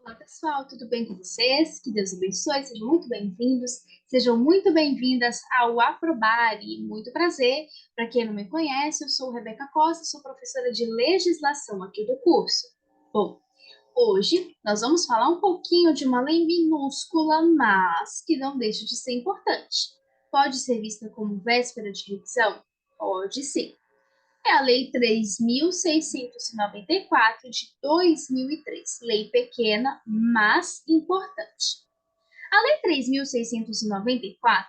Olá, pessoal, tudo bem com vocês? Que Deus abençoe, sejam muito bem-vindos, sejam muito bem-vindas ao Aprobare. Muito prazer. Para quem não me conhece, eu sou Rebeca Costa, sou professora de legislação aqui do curso. Bom, hoje nós vamos falar um pouquinho de uma lei minúscula, mas que não deixa de ser importante. Pode ser vista como véspera de revisão? Pode sim. É a Lei 3.694 de 2003, lei pequena, mas importante. A Lei 3.694,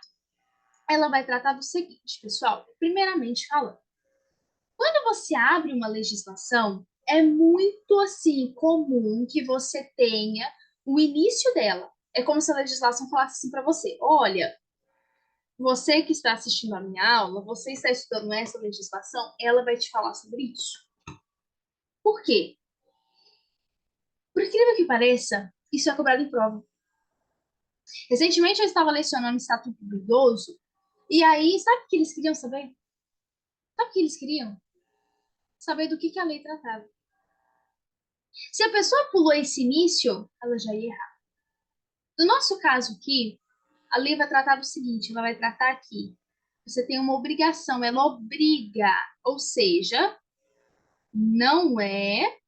ela vai tratar do seguinte, pessoal, primeiramente falando, quando você abre uma legislação, é muito assim comum que você tenha o início dela. É como se a legislação falasse assim para você: olha, você que está assistindo a minha aula, você está estudando essa legislação, ela vai te falar sobre isso. Por quê? Por incrível que pareça, isso é cobrado em prova. Recentemente eu estava lecionando Estatuto do Idoso, e aí, sabe o que eles queriam saber? Sabe o que eles queriam? Saber do que a lei tratava. Se a pessoa pulou esse início, ela já ia errar. No nosso caso aqui, a lei vai tratar do seguinte, ela vai tratar aqui. Você tem uma obrigação, ela obriga, ou seja, não é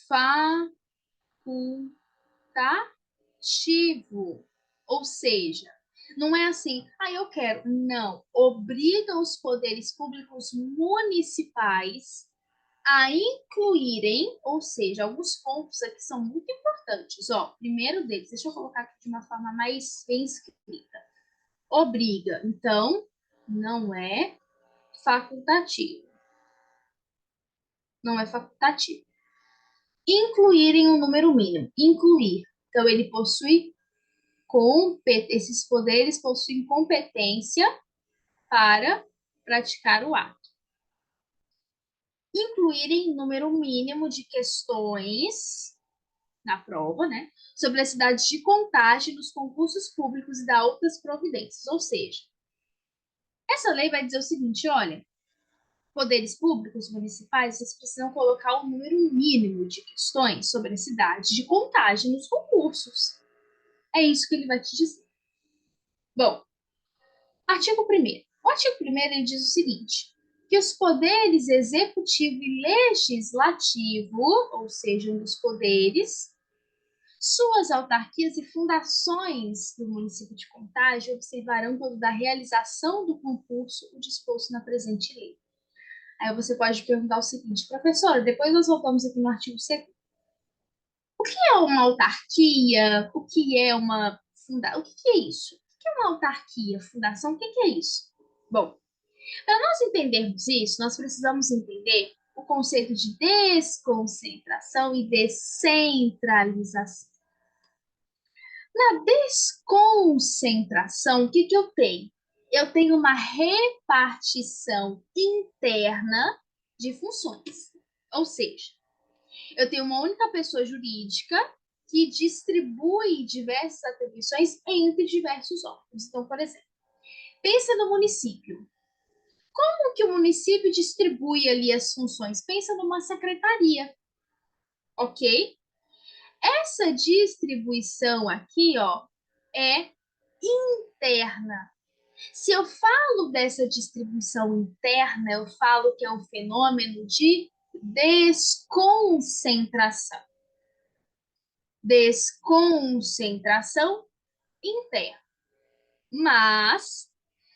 facultativo. Ou seja, não é assim, eu quero. Não. Obriga os poderes públicos municipais a incluírem, ou seja, alguns pontos aqui são muito importantes. Ó, primeiro deles, deixa eu colocar aqui de uma forma mais bem escrita. Obriga, então, não é facultativo. Não é facultativo. Incluir em um número mínimo. Incluir. Então, ele possui esses poderes possuem competência para praticar o ato. Incluírem número mínimo de questões na prova, né, sobre a cidade de contagem dos concursos públicos e da outras providências. Ou seja, essa lei vai dizer o seguinte: olha, poderes públicos municipais, vocês precisam colocar o número mínimo de questões sobre a cidade de contagem nos concursos. É isso que ele vai te dizer. Bom, artigo 1º. O artigo 1º ele diz o seguinte: que os poderes executivo e legislativo, ou seja, um dos poderes, suas autarquias e fundações do município de Contagem observarão quando da realização do concurso o disposto na presente lei. Aí você pode perguntar o seguinte, professora, depois nós voltamos aqui no artigo 2º. O que é uma autarquia? O que é uma fundação? O que é isso? O que é uma autarquia, fundação? O que é isso? Bom, para nós entendermos isso, nós precisamos entender o conceito de desconcentração e descentralização. Na desconcentração, o que eu tenho? Eu tenho uma repartição interna de funções. Ou seja, eu tenho uma única pessoa jurídica que distribui diversas atribuições entre diversos órgãos. Então, por exemplo, pensa no município. Como que o município distribui ali as funções? Pensa numa secretaria, ok? Essa distribuição aqui, ó, é interna. Se eu falo dessa distribuição interna, eu falo que é um fenômeno de desconcentração. Desconcentração interna. Mas,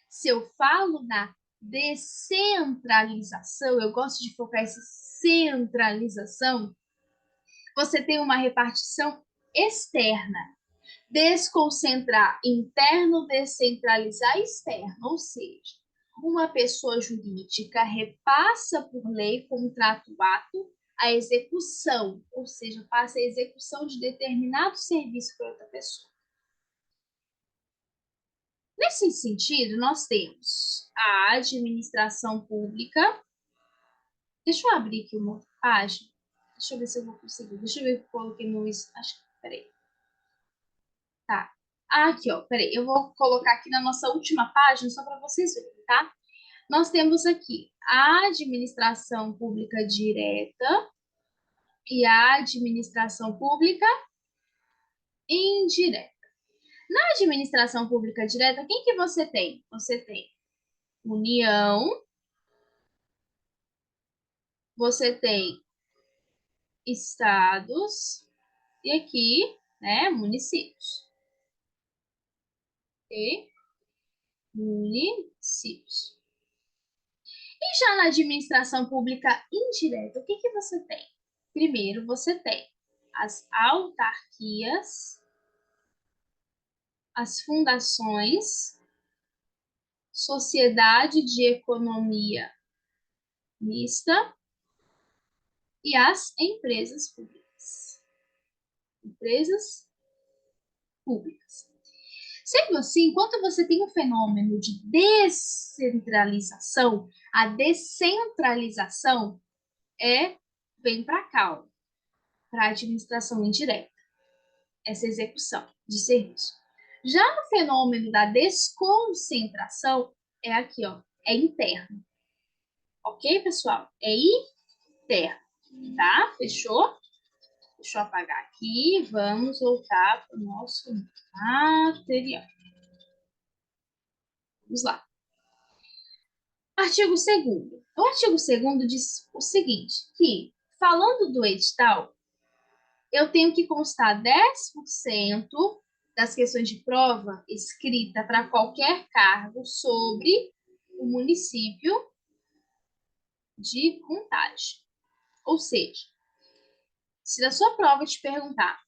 se eu falo na descentralização, eu gosto de focar essa centralização, você tem uma repartição externa. Desconcentrar interno, descentralizar externo, ou seja, uma pessoa jurídica repassa por lei, contrato, ato, a execução, ou seja, passa a execução de determinado serviço para outra pessoa. Nesse sentido, nós temos a administração pública. Deixa eu abrir aqui uma página. Deixa eu ver se eu vou conseguir. Deixa eu ver se eu coloquei no. Acho que. Peraí. Tá. Aqui, ó. Peraí. Eu vou colocar aqui na nossa última página só para vocês verem, tá? Nós temos aqui a administração pública direta e a administração pública indireta. Na administração pública direta, quem que você tem? Você tem União, você tem estados e aqui, né, municípios. Ok? Municípios. E já na administração pública indireta, o que que você tem? Primeiro, você tem as autarquias, as fundações, sociedade de economia mista e as empresas públicas. Empresas públicas. Sendo assim, enquanto você tem um fenômeno de descentralização, a descentralização vem para cá, para a administração indireta, essa execução de serviço. Já no fenômeno da desconcentração, é aqui, ó, é interno. Ok, pessoal? É interno, tá? Fechou? Deixa eu apagar aqui. Vamos voltar para o nosso material. Vamos lá. Artigo 2º. O artigo 2º diz o seguinte, que, falando do edital, eu tenho que constar 10% das questões de prova escrita para qualquer cargo sobre o município de Contagem. Ou seja, se na sua prova te perguntar,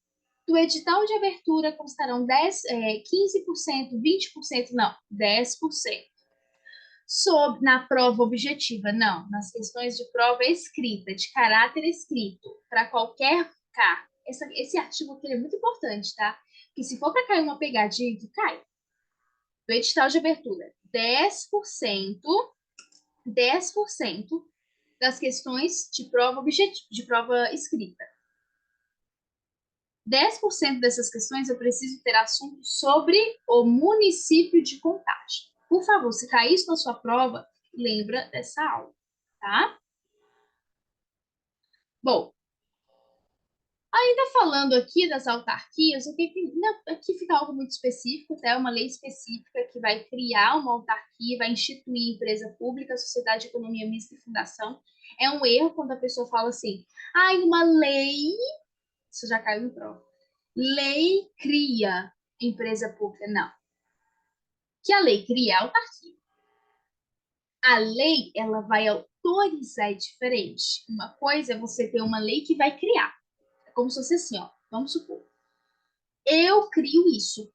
do edital de abertura constarão 15%, 20%, não, 10%. Na prova objetiva, não, nas questões de prova escrita, de caráter escrito, para qualquer cargo. Esse artigo aqui é muito importante, tá? Porque se for para cair uma pegadinha, que cai. Do edital de abertura, 10% das questões de prova objetiva, de prova escrita. 10% dessas questões eu preciso ter assunto sobre o município de Contagem. Por favor, se cair isso na sua prova, lembra dessa aula, tá? Bom, ainda falando aqui das autarquias, aqui fica algo muito específico, tá? É uma lei específica que vai criar uma autarquia, vai instituir empresa pública, sociedade de economia mista e fundação. É um erro quando a pessoa fala assim, uma lei, isso já caiu no prova. Lei cria empresa pública. Não. Que a lei cria é a autarquia. A lei, ela vai autorizar, é diferente. Uma coisa é você ter uma lei que vai criar. É como se fosse assim, ó. Vamos supor. Eu crio isso.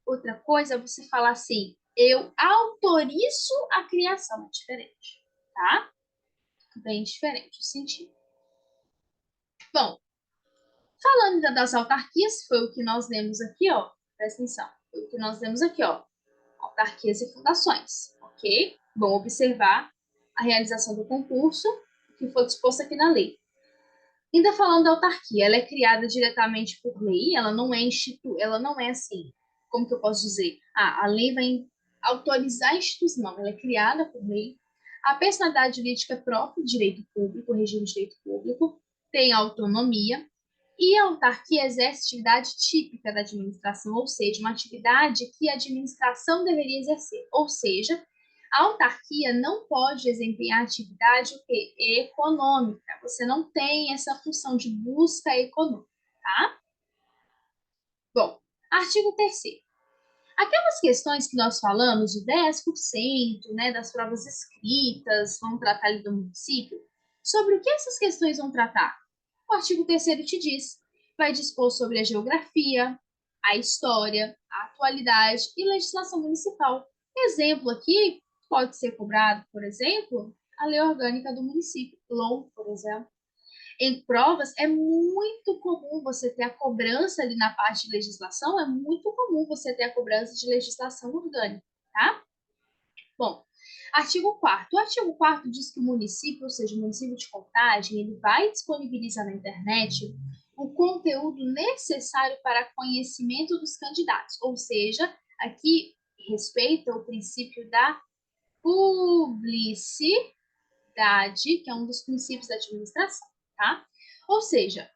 Outra coisa é você falar assim, eu autorizo a criação. É diferente, tá? Bem diferente o sentido. Bom, falando ainda das autarquias, foi o que nós lemos aqui, ó. Presta atenção. Foi o que nós lemos aqui, ó. Autarquias e fundações, ok? Vão observar a realização do concurso que foi disposto aqui na lei. Ainda falando da autarquia, ela é criada diretamente por lei, ela não é assim, como que eu posso dizer? A lei vai autorizar a instituição, não, ela é criada por lei. A personalidade jurídica é própria, direito público, regime de direito público, tem autonomia, e a autarquia exerce atividade típica da administração, ou seja, uma atividade que a administração deveria exercer. Ou seja, a autarquia não pode desempenhar atividade econômica. Você não tem essa função de busca econômica, tá? Bom, artigo 3º. Aquelas questões que nós falamos, de 10%, né, das provas escritas, vão tratar ali do município, sobre o que essas questões vão tratar? O artigo 3º te diz, vai dispor sobre a geografia, a história, a atualidade e legislação municipal. Exemplo aqui, pode ser cobrado, por exemplo, a lei orgânica do município, LOM, por exemplo. Em provas, é muito comum você ter a cobrança ali na parte de legislação, é muito comum você ter a cobrança de legislação orgânica, tá? Bom, artigo 4º. O artigo 4º diz que o município, ou seja, o município de Contagem, ele vai disponibilizar na internet o conteúdo necessário para conhecimento dos candidatos, ou seja, aqui respeita o princípio da publicidade, que é um dos princípios da administração, tá? Ou seja,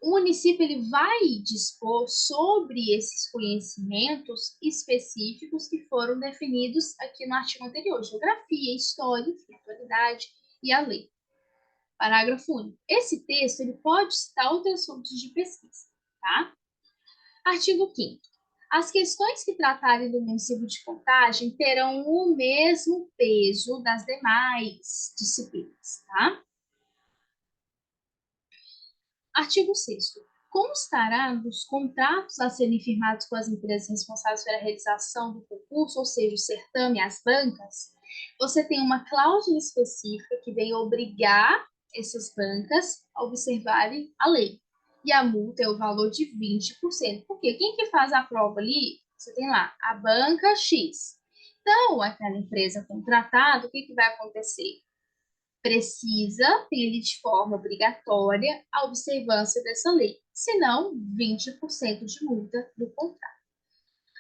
o município ele vai dispor sobre esses conhecimentos específicos que foram definidos aqui no artigo anterior: geografia, história, atualidade e a lei. Parágrafo único. Esse texto ele pode citar outros assuntos de pesquisa, tá? Artigo 5º. As questões que tratarem do município de Contagem terão o mesmo peso das demais disciplinas, tá? Artigo 6º. Constará nos contratos a serem firmados com as empresas responsáveis pela realização do concurso, ou seja, o certame, as bancas, você tem uma cláusula específica que vem obrigar essas bancas a observarem a lei. E a multa é o valor de 20%. Porque quem que faz a prova ali? Você tem lá a banca X. Então, aquela empresa contratada, o que vai acontecer? Precisa ter de forma obrigatória a observância dessa lei, senão 20% de multa do contrato.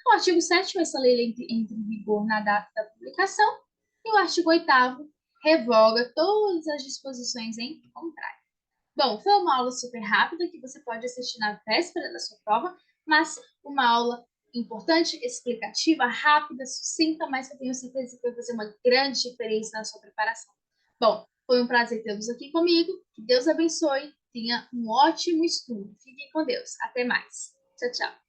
O artigo 7º, essa lei entra em vigor na data da publicação, e o artigo 8º revoga todas as disposições em contrário. Bom, foi uma aula super rápida que você pode assistir na véspera da sua prova, mas uma aula importante, explicativa, rápida, sucinta, mas que eu tenho certeza que vai fazer uma grande diferença na sua preparação. Bom, foi um prazer tê-los aqui comigo. Que Deus abençoe. Tenha um ótimo estudo. Fiquem com Deus. Até mais. Tchau, tchau.